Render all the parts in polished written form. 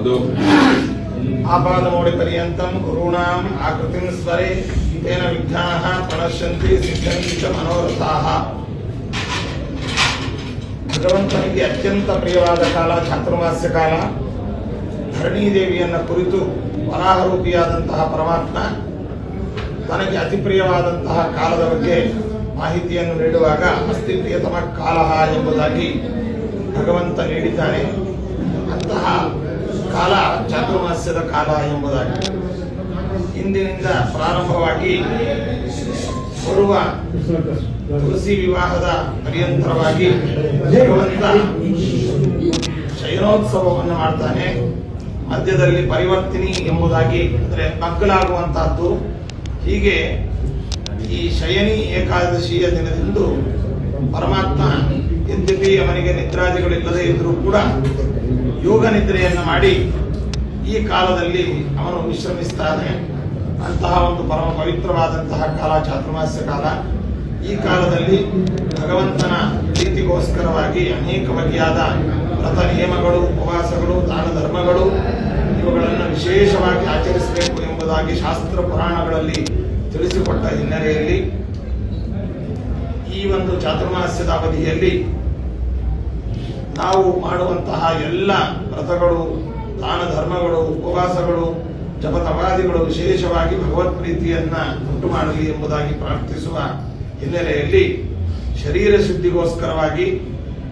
ಇರತಕ್ಕಂಥದ್ದು. ಆಪಾದಮೌಳಿ ಪರ್ಯಂತಂ ಗುರುಣಾಂ ಆಕೃತಿಂ ಸ್ಮರೆ ತೇನ ವಿಘ್ನಾಃ ಪ್ರಣಶ್ಯಂತಿ ಸಿದ್ಧಂತಿ ಚ ಮನೋರಥಾಃ. ಭಗವಂತನಿಗೆ ಅತ್ಯಂತ ಪ್ರಿಯವಾದ ಕಾಲ ಚಾತುರ್ಮಾಸ್ಯ ಕಾಲ. ಧರಣೀ ದೇವಿಯನ್ನ ಕುರಿತು ವರಾಹರೂಪಿಯಾದಂತಹ ಪರಮಾತ್ಮ ತನಗೆ ಅತಿ ಪ್ರಿಯವಾದಂತಹ ಕಾಲದ ಬಗ್ಗೆ ಮಾಹಿತಿಯನ್ನು ನೀಡುವಾಗ ಅಸ್ತಿ ಪ್ರಿಯತಮ ಕಾಲ ಎಂಬುದಾಗಿ ಭಗವಂತ ನೀಡಿದ್ದಾನೆ. ಅಂತಹ ಕಾಲ ಚಾತುರ್ಮಾಸ್ಯದ ಕಾಲ ಎಂಬುದಾಗಿ ಇಂದಿನಿಂದ ಪ್ರಾರಂಭವಾಗಿ ಬರುವ ತುಳಸಿ ವಿವಾಹದ ಪರ್ಯಂತರವಾಗಿ ಭಗವಂತ ಶಯನೋತ್ಸವವನ್ನು ಮಾಡ್ತಾನೆ. ಮಧ್ಯದಲ್ಲಿ ಪರಿವರ್ತಿನಿ ಎಂಬುದಾಗಿ ಅಂದರೆ ಮಕ್ಕಳಾಗುವಂತಹದ್ದು. ಹೀಗೆ ಈ ಶಯನಿ ಏಕಾದಶಿಯ ದಿನದಂದು ಪರಮಾತ್ಮ ಯದ್ಯಪಿ ಅವನಿಗೆ ನಿದ್ರಾದಿಗಳಿಲ್ಲದೆ ಇದ್ರೂ ಕೂಡ ಯೋಗ ನಿದ್ರೆಯನ್ನು ಮಾಡಿ ಈ ಕಾಲದಲ್ಲಿ ಅವನು ವಿಶ್ರಮಿಸ್ತಾನೆ. ಅಂತಹ ಒಂದು ಪರಮ ಪವಿತ್ರವಾದಂತಹ ಕಾಲ ಚಾತುರ್ಮಾಸ್ಯ ಕಾಲ. ಈ ಕಾಲದಲ್ಲಿ ಭಗವಂತನ ಪ್ರೀತಿಗೋಸ್ಕರವಾಗಿ ಅನೇಕ ಬಗೆಯಾದ ವ್ರತ ನಿಯಮಗಳು, ಉಪವಾಸಗಳು, ದಾನ ಧರ್ಮಗಳು ಇವುಗಳನ್ನು ವಿಶೇಷವಾಗಿ ಆಚರಿಸಬೇಕು ಎಂಬುದಾಗಿ ಶಾಸ್ತ್ರ ಪುರಾಣಗಳಲ್ಲಿ ತಿಳಿಸಿಕೊಟ್ಟ ಹಿನ್ನೆಲೆಯಲ್ಲಿ ಈ ಒಂದು ಚಾತುರ್ಮಾಸ್ಯದ ಅವಧಿಯಲ್ಲಿ ನಾವು ಮಾಡುವಂತಹ ಎಲ್ಲ ವ್ರತಗಳು, ದಾನ ಧರ್ಮಗಳು, ಉಪವಾಸಗಳು, ಜಪತಪಾದಿಗಳು ವಿಶೇಷವಾಗಿ ಭಗವತ್ ಪ್ರೀತಿಯನ್ನ ಉಂಟು ಮಾಡಲಿ ಎಂಬುದಾಗಿ ಪ್ರಾರ್ಥಿಸುವ ಹಿನ್ನೆಲೆಯಲ್ಲಿ ಶರೀರ ಶುದ್ಧಿಗೋಸ್ಕರವಾಗಿ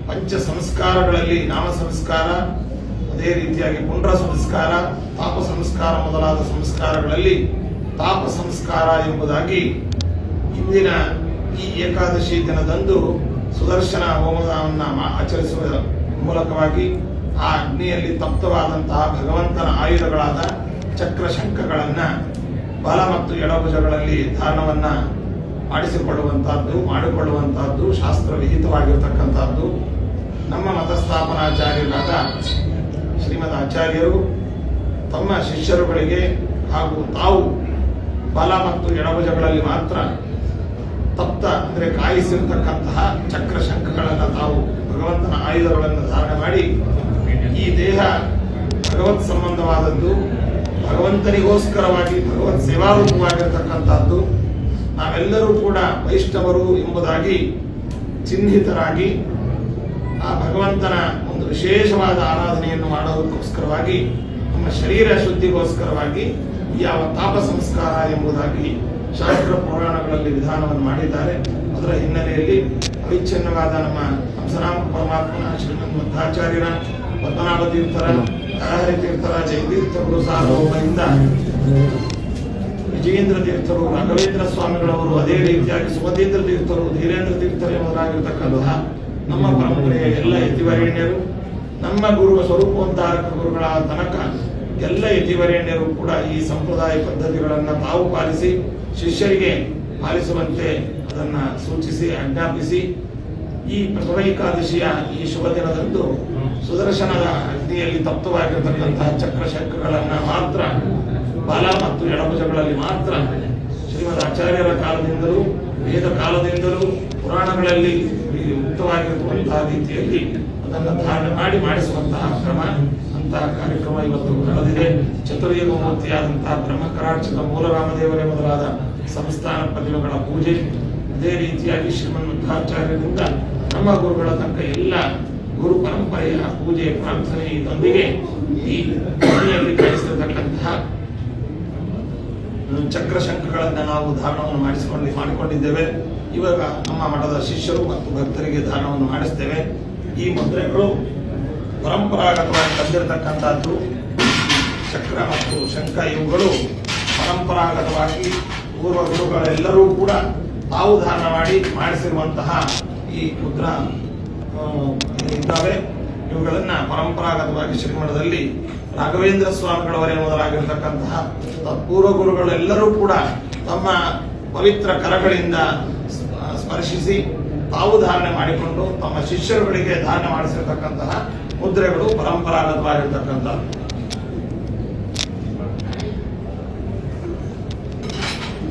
ಪಂಚ ಸಂಸ್ಕಾರಗಳಲ್ಲಿ ನಾಮ ಸಂಸ್ಕಾರ, ಅದೇ ರೀತಿಯಾಗಿ ಪುಂಡ್ರ ಸಂಸ್ಕಾರ, ತಾಪ ಸಂಸ್ಕಾರ ಮೊದಲಾದ ಸಂಸ್ಕಾರಗಳಲ್ಲಿ ತಾಪ ಸಂಸ್ಕಾರ ಎಂಬುದಾಗಿ ಇಂದಿನ ಈ ಏಕಾದಶಿ ದಿನದಂದು ಸುದರ್ಶನ ಹೋಮವನ್ನು ಆಚರಿಸುವ ಮೂಲಕವಾಗಿ ಆ ಅಗ್ನಿಯಲ್ಲಿ ತಪ್ತವಾದಂತಹ ಭಗವಂತನ ಆಯುಧಗಳಾದ ಚಕ್ರ ಶಂಖಗಳನ್ನ ಬಲ ಮತ್ತು ಎಡಭುಜಗಳಲ್ಲಿ ಧಾರಣವನ್ನ ಮಾಡಿಕೊಳ್ಳುವಂತಹದ್ದು ಶಾಸ್ತ್ರ ವಿಹಿತವಾಗಿರತಕ್ಕಂಥದ್ದು. ನಮ್ಮ ಮತಸ್ಥಾಪನಾಚಾರ್ಯರಾದ ಶ್ರೀಮದ್ ಆಚಾರ್ಯರು ತಮ್ಮ ಶಿಷ್ಯರುಗಳಿಗೆ ಹಾಗೂ ತಾವು ಬಲ ಮತ್ತು ಎಡಭುಜಗಳಲ್ಲಿ ಮಾತ್ರ ತಪ್ತ ಅಂದರೆ ಕಾಯಿಸಿರತಕ್ಕಂತಹ ಚಕ್ರ ಶಂಖಗಳನ್ನು ತಾವು ಭಗವಂತನ ಆಯುಧಗಳನ್ನು ಧಾರಣೆ ಮಾಡಿ ಈ ದೇಹ ಭಗವತ್ ಸಂಬಂಧವಾದದ್ದು, ಭಗವಂತನಿಗೋಸ್ಕರವಾಗಿ ಭಗವತ್ ಸೇವಾರೂಪವಾಗಿರತಕ್ಕಂಥದ್ದು. ನಾವೆಲ್ಲರೂ ಕೂಡ ವೈಷ್ಣವರು ಎಂಬುದಾಗಿ ಚಿಹ್ನಿತರಾಗಿ ಆ ಭಗವಂತನ ಒಂದು ವಿಶೇಷವಾದ ಆರಾಧನೆಯನ್ನು ಮಾಡೋದಕ್ಕೋಸ್ಕರವಾಗಿ ನಮ್ಮ ಶರೀರ ಶುದ್ಧಿಗೋಸ್ಕರವಾಗಿ ಯಾವ ತಾಪ ಸಂಸ್ಕಾರ ಎಂಬುದಾಗಿ ಶಾಸ್ತ್ರ ಪುರಾಣಗಳಲ್ಲಿ ವಿಧಾನವನ್ನು ಮಾಡಿದ್ದಾರೆ. ಅದರ ಹಿನ್ನೆಲೆಯಲ್ಲಿ ಅವಿಚ್ಛಿನ್ನವಾದ ನಮ್ಮ ಹಂಸನಾಮ ಪರಮಾತ್ಮನ ಶ್ರೀಮದ್ ಮಧ್ವಾಚಾರ್ಯರ, ಪದ್ಮನಾಭ ತೀರ್ಥರ, ಹರಹರಿ ತೀರ್ಥರ, ಜಯತೀರ್ಥರು ಸಾರ್ವಭೌಮರಿಂದ ವಿಜಯೇಂದ್ರ ತೀರ್ಥರು, ರಾಘವೇಂದ್ರ ಸ್ವಾಮಿಗಳವರು, ಅದೇ ರೀತಿಯಾಗಿ ಸುಮತೀಂದ್ರ ತೀರ್ಥರು, ಧೀರೇಂದ್ರ ತೀರ್ಥರು ಎಂಬುದಾಗಿರ್ತಕ್ಕಂತಹ ನಮ್ಮ ಪರಂಪರೆಯ ಎಲ್ಲ ಯತಿವರೇಣ್ಯರು, ನಮ್ಮ ಗುರು ಸ್ವರೂಪೋದ್ಧಾರಕ ಗುರುಗಳ ತನಕ ಎಲ್ಲ ಯತಿವರೇಣ್ಯರು ಕೂಡ ಈ ಸಂಪ್ರದಾಯ ಪದ್ಧತಿಗಳನ್ನು ತಾವು ಪಾಲಿಸಿ ಶಿಷ್ಯರಿಗೆ ಪಾಲಿಸುವಂತೆ ಅದನ್ನ ಸೂಚಿಸಿ ಆಜ್ಞಾಪಿಸಿ ಈ ಪ್ರಥಮ ಏಕಾದಶಿಯ ಈ ಶುಭ ದಿನದಂದು ಸುದರ್ಶನದ ಅಗ್ನಿಯಲ್ಲಿ ತಪ್ತವಾಗಿರತಕ್ಕಂತಹ ಚಕ್ರ ಶಂಖಗಳನ್ನು ಮಾತ್ರ ಬಲ ಮತ್ತು ಎಡಭುಜಗಳಲ್ಲಿ ಮಾತ್ರ ಶ್ರೀಮದ್ ಆಚಾರ್ಯರ ಕಾಲದಿಂದಲೂ ವೇದ ಕಾಲದಿಂದಲೂ ಪುರಾಣಗಳಲ್ಲಿ ಮುಕ್ತವಾಗಿರುವಂತಹ ರೀತಿಯಲ್ಲಿ ಅದನ್ನು ಧಾರಣೆ ಮಾಡಿ ಮಾಡಿಸುವಂತಹ ಕ್ರಮ, ಅಂತಹ ಕಾರ್ಯಕ್ರಮ ಇವತ್ತು ನಡೆದಿದೆ. ಚತುರ್ಯುಗ ಮೂರ್ತಿಯಾದಂತಹ ಬ್ರಹ್ಮಕರಾರ್ಚಕ ಮೂಲರಾಮದೇವರೇ ಮೊದಲಾದ ಸಂಸ್ಥಾನ ಪ್ರತಿಮೆಗಳ ಪೂಜೆ, ಅದೇ ರೀತಿಯಾಗಿ ಶ್ರೀಮನ್ ಮಧ್ವಾಚಾರ್ಯರಿಂದ ನಮ್ಮ ಗುರುಗಳ ತನಕ ಎಲ್ಲ ಗುರು ಪರಂಪರೆಯ ಪೂಜೆ ಪ್ರಾರ್ಥನೆ ಇದೊಂದಿಗೆ ಈ ಭೂಮಿಯಲ್ಲಿ ಕಾಯಿಸಿರತಕ್ಕಂತಹ ಚಕ್ರ ಶಂಖಗಳನ್ನು ನಾವು ಧಾರಣವನ್ನು ಮಾಡಿಕೊಂಡಿದ್ದೇವೆ. ಇವಾಗ ನಮ್ಮ ಮಠದ ಶಿಷ್ಯರು ಮತ್ತು ಭಕ್ತರಿಗೆ ಧಾರಣವನ್ನು ಮಾಡಿಸ್ತೇವೆ. ಈ ಮುದ್ರೆಗಳು ಪರಂಪರಾಗತವಾಗಿ ತಂದಿರತಕ್ಕಂಥದ್ದು. ಚಕ್ರ ಮತ್ತು ಶಂಖ ಇವುಗಳು ಪರಂಪರಾಗತವಾಗಿ ಪೂರ್ವ ಗುರುಗಳೆಲ್ಲರೂ ಕೂಡ ತಾವು ಧಾರಣ ಮಾಡಿಸಿರುವಂತಹ ಈ ಮುದ್ರಾ ಇದ್ದಾವೆ. ಇವುಗಳನ್ನು ಪರಂಪರಾಗತವಾಗಿ ಶ್ರೀಮಠದಲ್ಲಿ ರಾಘವೇಂದ್ರ ಸ್ವಾಮಿಗಳವರೇ ಮೊದಲಾಗಿರ್ತಕ್ಕಂತಹ ಪೂರ್ವ ಗುರುಗಳೆಲ್ಲರೂ ಕೂಡ ತಮ್ಮ ಪವಿತ್ರ ಕರಗಳಿಂದ ಸ್ಪರ್ಶಿಸಿ ತಾವು ಧಾರಣೆ ಮಾಡಿಕೊಂಡು ತಮ್ಮ ಶಿಷ್ಯರುಗಳಿಗೆ ಧಾರಣೆ ಮಾಡಿಸಿರ್ತಕ್ಕಂತಹ ಮುದ್ರೆಗಳು ಪರಂಪರಾಗತವಾಗಿರ್ತಕ್ಕಂತಹ.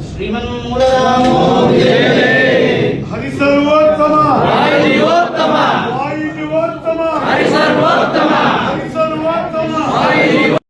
ಶ್ರೀಮನ್ಮೂಲರಾಮೋ